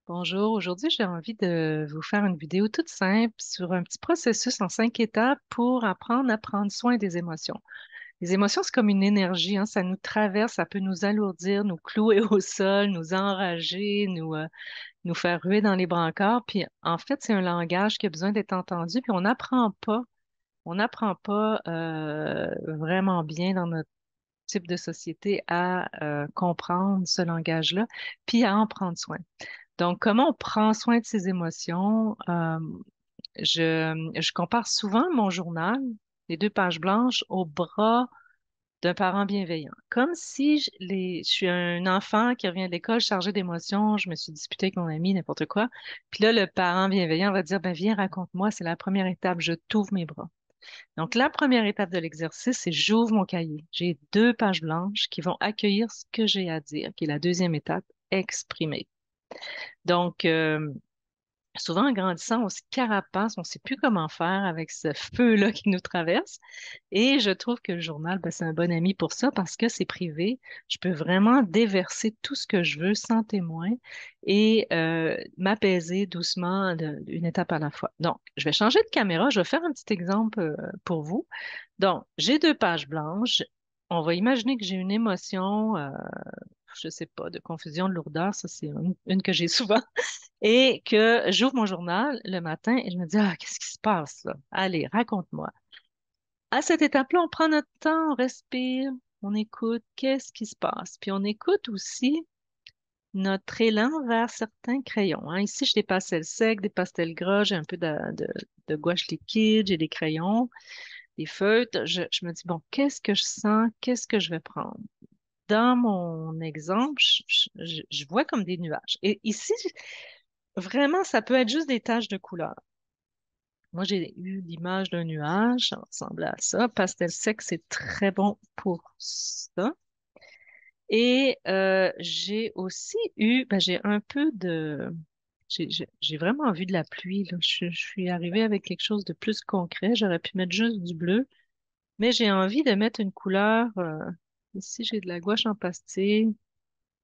Bonjour, aujourd'hui j'ai envie de vous faire une vidéo toute simple sur un petit processus en 5 étapes pour apprendre à prendre soin des émotions. Les émotions, c'est comme une énergie, hein, ça nous traverse, ça peut nous alourdir, nous clouer au sol, nous enrager, nous faire ruer dans les brancards. Puis en fait, c'est un langage qui a besoin d'être entendu, puis on n'apprend pas vraiment bien dans notre type de société à comprendre ce langage-là, puis à en prendre soin. Donc, comment on prend soin de ses émotions? Je compare souvent mon journal, les 2 pages blanches, au bras d'un parent bienveillant. Comme si je suis un enfant qui revient de l'école chargé d'émotions, je me suis disputée avec mon ami, n'importe quoi. Puis là, le parent bienveillant va dire, ben, viens, raconte-moi, c'est la première étape, je t'ouvre mes bras. Donc, la première étape de l'exercice, c'est j'ouvre mon cahier. J'ai 2 pages blanches qui vont accueillir ce que j'ai à dire, qui est la deuxième étape, exprimer. Donc, souvent, en grandissant, on se carapace, on ne sait plus comment faire avec ce feu-là qui nous traverse. Et je trouve que le journal, ben, c'est un bon ami pour ça parce que c'est privé. Je peux vraiment déverser tout ce que je veux sans témoin et m'apaiser doucement d'une étape à la fois. Donc, je vais changer de caméra. Je vais faire un petit exemple pour vous. Donc, j'ai 2 pages blanches. On va imaginer que j'ai une émotion, je sais pas, de confusion, de lourdeur. Ça, c'est une que j'ai souvent et que j'ouvre mon journal le matin et je me dis, ah, qu'est-ce qui se passe là? Allez, raconte-moi. À cette étape-là, on prend notre temps, on respire, on écoute, qu'est-ce qui se passe? Puis on écoute aussi notre élan vers certains crayons, hein. Ici, j'ai des pastels secs, des pastels gras, j'ai un peu de gouache liquide, j'ai des crayons, des feutres. Je me dis, bon, qu'est-ce que je sens? Qu'est-ce que je vais prendre? Dans mon exemple, je vois comme des nuages. Et ici, vraiment, ça peut être juste des taches de couleur. Moi, j'ai eu l'image d'un nuage, ça ressemblait à ça. Pastel sec, c'est très bon pour ça. Et j'ai aussi eu, ben, j'ai un peu de, j'ai vraiment vu de la pluie, là. Je suis arrivée avec quelque chose de plus concret. J'aurais pu mettre juste du bleu, mais j'ai envie de mettre une couleur. Ici, j'ai de la gouache en pastille,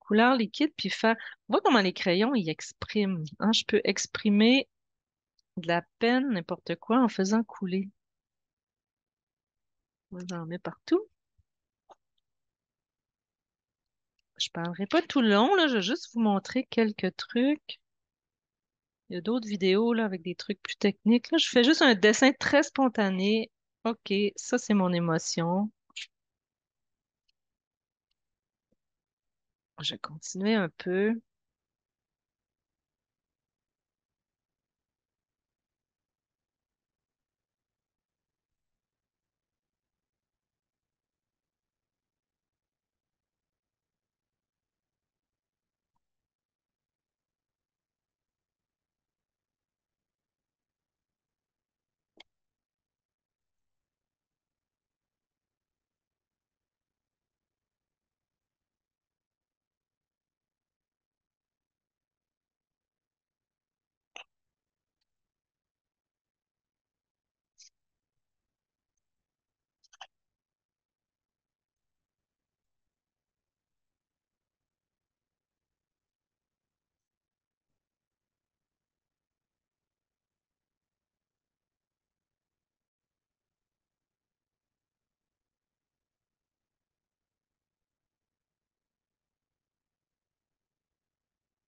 couleur liquide, puis faire. On voit comment les crayons, ils expriment, hein. Je peux exprimer de la peine, n'importe quoi, en faisant couler. Moi, j'en mets partout. Je parlerai pas tout le long, là, je vais juste vous montrer quelques trucs. Il y a d'autres vidéos là, avec des trucs plus techniques. Là, je fais juste un dessin très spontané. OK, ça c'est mon émotion. Je vais continuer un peu.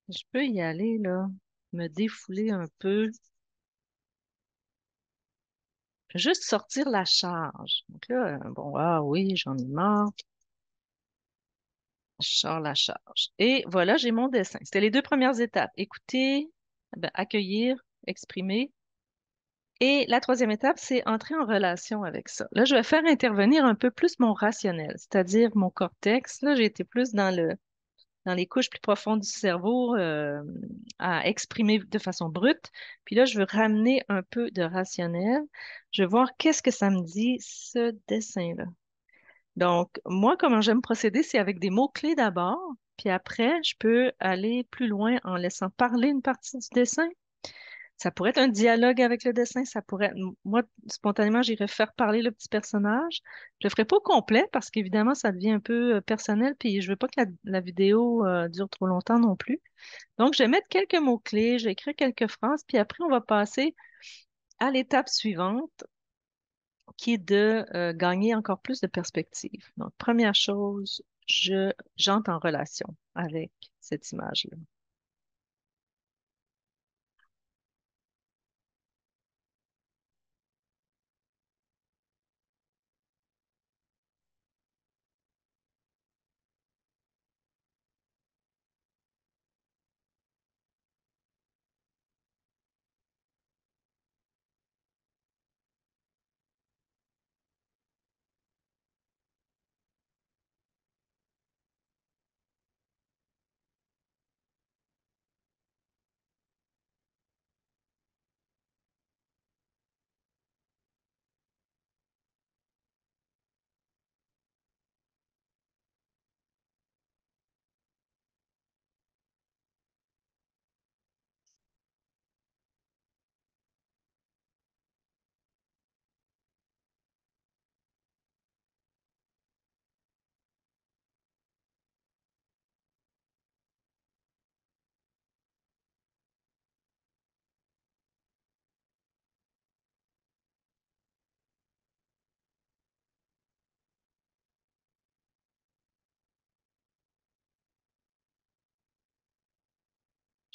Je peux y aller là, me défouler un peu. Juste sortir la charge. Donc là, bon, ah oui, j'en ai marre. Je sors la charge. Et voilà, j'ai mon dessin. C'était les 2 premières étapes. Écouter, ben, accueillir, exprimer. Et la troisième étape, c'est entrer en relation avec ça. Là, je vais faire intervenir un peu plus mon rationnel, c'est-à-dire mon cortex. Là, j'ai été plus dans les couches plus profondes du cerveau à exprimer de façon brute. Puis là, je veux ramener un peu de rationnel. Je veux voir qu'est-ce que ça me dit, ce dessin-là. Donc, moi, comment j'aime procéder, c'est avec des mots-clés d'abord. Puis après, je peux aller plus loin en laissant parler une partie du dessin. Ça pourrait être un dialogue avec le dessin, ça pourrait, moi, spontanément, j'irais faire parler le petit personnage. Je le ferai pas au complet parce qu'évidemment, ça devient un peu personnel, puis je veux pas que la vidéo dure trop longtemps non plus. Donc, je vais mettre quelques mots-clés, je vais écrire quelques phrases, puis après, on va passer à l'étape suivante, qui est de gagner encore plus de perspective. Donc, première chose, j'entre en relation avec cette image-là.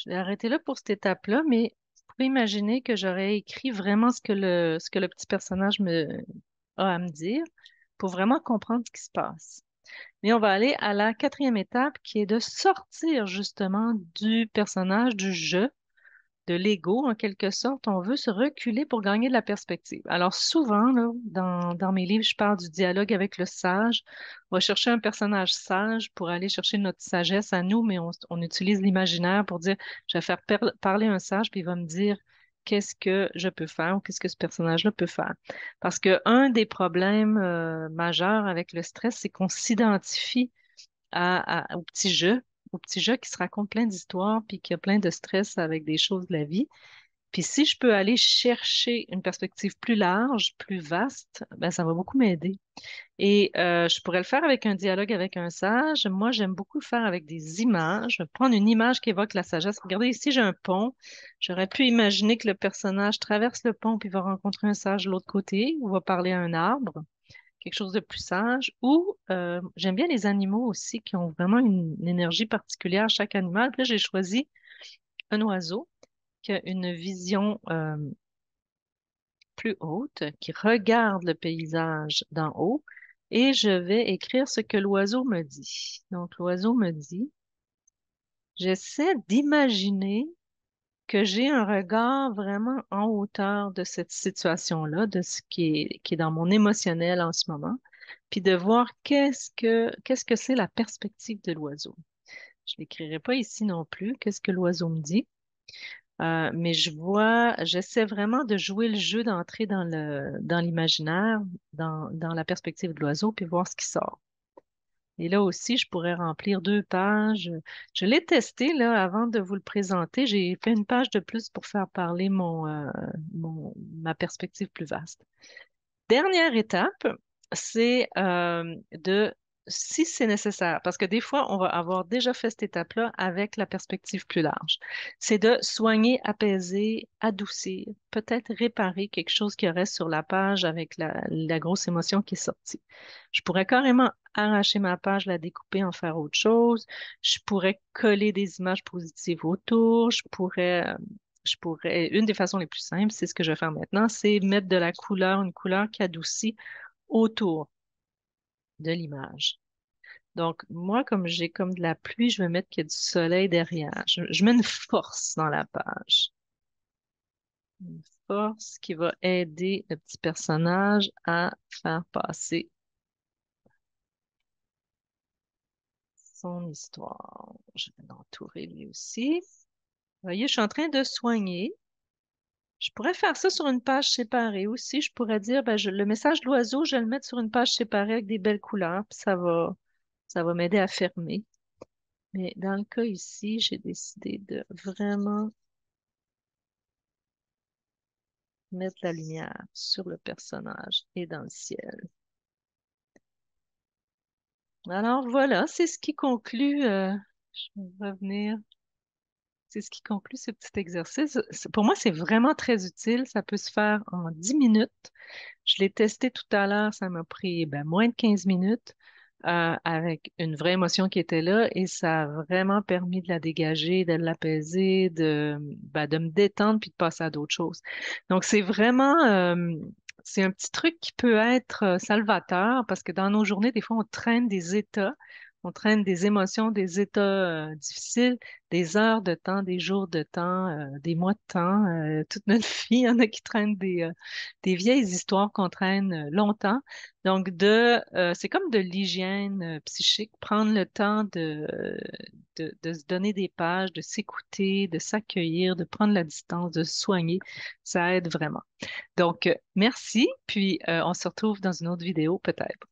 Je vais arrêter là pour cette étape-là, mais vous pouvez imaginer que j'aurais écrit vraiment ce que le petit personnage a à me dire pour vraiment comprendre ce qui se passe. Mais on va aller à la quatrième étape qui est de sortir justement du personnage, du jeu, de l'ego en quelque sorte. On veut se reculer pour gagner de la perspective. Alors souvent, là, dans mes livres, je parle du dialogue avec le sage. On va chercher un personnage sage pour aller chercher notre sagesse à nous, mais on utilise l'imaginaire pour dire, je vais faire parler un sage, puis il va me dire qu'est-ce que je peux faire ou qu'est-ce que ce personnage-là peut faire. Parce que un des problèmes majeurs avec le stress, c'est qu'on s'identifie au petit jeu qui se raconte plein d'histoires, puis qui a plein de stress avec des choses de la vie. Puis si je peux aller chercher une perspective plus large, plus vaste, ben ça va beaucoup m'aider. Et je pourrais le faire avec un dialogue avec un sage. Moi, j'aime beaucoup le faire avec des images. Je vais prendre une image qui évoque la sagesse. Regardez, ici, j'ai un pont. J'aurais pu imaginer que le personnage traverse le pont puis va rencontrer un sage de l'autre côté ou va parler à un arbre, quelque chose de plus sage. Ou j'aime bien les animaux aussi qui ont vraiment une énergie particulière, chaque animal. Puis là, j'ai choisi un oiseau qui a une vision plus haute, qui regarde le paysage d'en haut, et je vais écrire ce que l'oiseau me dit. Donc, l'oiseau me dit, j'essaie d'imaginer que j'ai un regard vraiment en hauteur de cette situation-là, de ce qui est dans mon émotionnel en ce moment, puis de voir qu'est-ce que c'est la perspective de l'oiseau. Je l'écrirai pas ici non plus, qu'est-ce que l'oiseau me dit. Mais j'essaie vraiment de jouer le jeu, d'entrer dans l'imaginaire, dans la perspective de l'oiseau, puis voir ce qui sort. Et là aussi, je pourrais remplir 2 pages. Je l'ai testé là avant de vous le présenter. J'ai fait une page de plus pour faire parler ma perspective plus vaste. Dernière étape, c'est si c'est nécessaire, parce que des fois, on va avoir déjà fait cette étape-là avec la perspective plus large, c'est de soigner, apaiser, adoucir, peut-être réparer quelque chose qui reste sur la page avec la grosse émotion qui est sortie. Je pourrais carrément arracher ma page, la découper, en faire autre chose. Je pourrais coller des images positives autour. Une des façons les plus simples, c'est ce que je vais faire maintenant, c'est mettre de la couleur, une couleur qui adoucit autour de l'image. Donc, moi, comme j'ai comme de la pluie, je vais mettre qu'il y a du soleil derrière. Je mets une force dans la page. Une force qui va aider le petit personnage à faire passer son histoire. Je vais l'entourer lui aussi. Vous voyez, je suis en train de soigner. Je pourrais faire ça sur une page séparée aussi. Je pourrais dire, ben, le message de l'oiseau, je vais le mettre sur une page séparée avec des belles couleurs, puis ça va m'aider à fermer. Mais dans le cas ici, j'ai décidé de vraiment mettre la lumière sur le personnage et dans le ciel. Alors voilà, c'est ce qui conclut, je vais revenir, c'est ce qui conclut ce petit exercice. Pour moi, c'est vraiment très utile. Ça peut se faire en 10 minutes. Je l'ai testé tout à l'heure, ça m'a pris moins de 15 minutes avec une vraie émotion qui était là et ça a vraiment permis de la dégager, de l'apaiser, de me détendre puis de passer à d'autres choses. Donc c'est vraiment, c'est un petit truc qui peut être salvateur parce que dans nos journées, des fois, on traîne des états, on traîne des émotions, des états difficiles, des heures de temps, des jours de temps, des mois de temps, toute notre vie. Il y en a qui traînent des vieilles histoires qu'on traîne longtemps. Donc, c'est comme de l'hygiène psychique, prendre le temps de se donner des pages, de s'écouter, de s'accueillir, de prendre la distance, de se soigner. Ça aide vraiment. Donc, merci, puis on se retrouve dans une autre vidéo peut-être.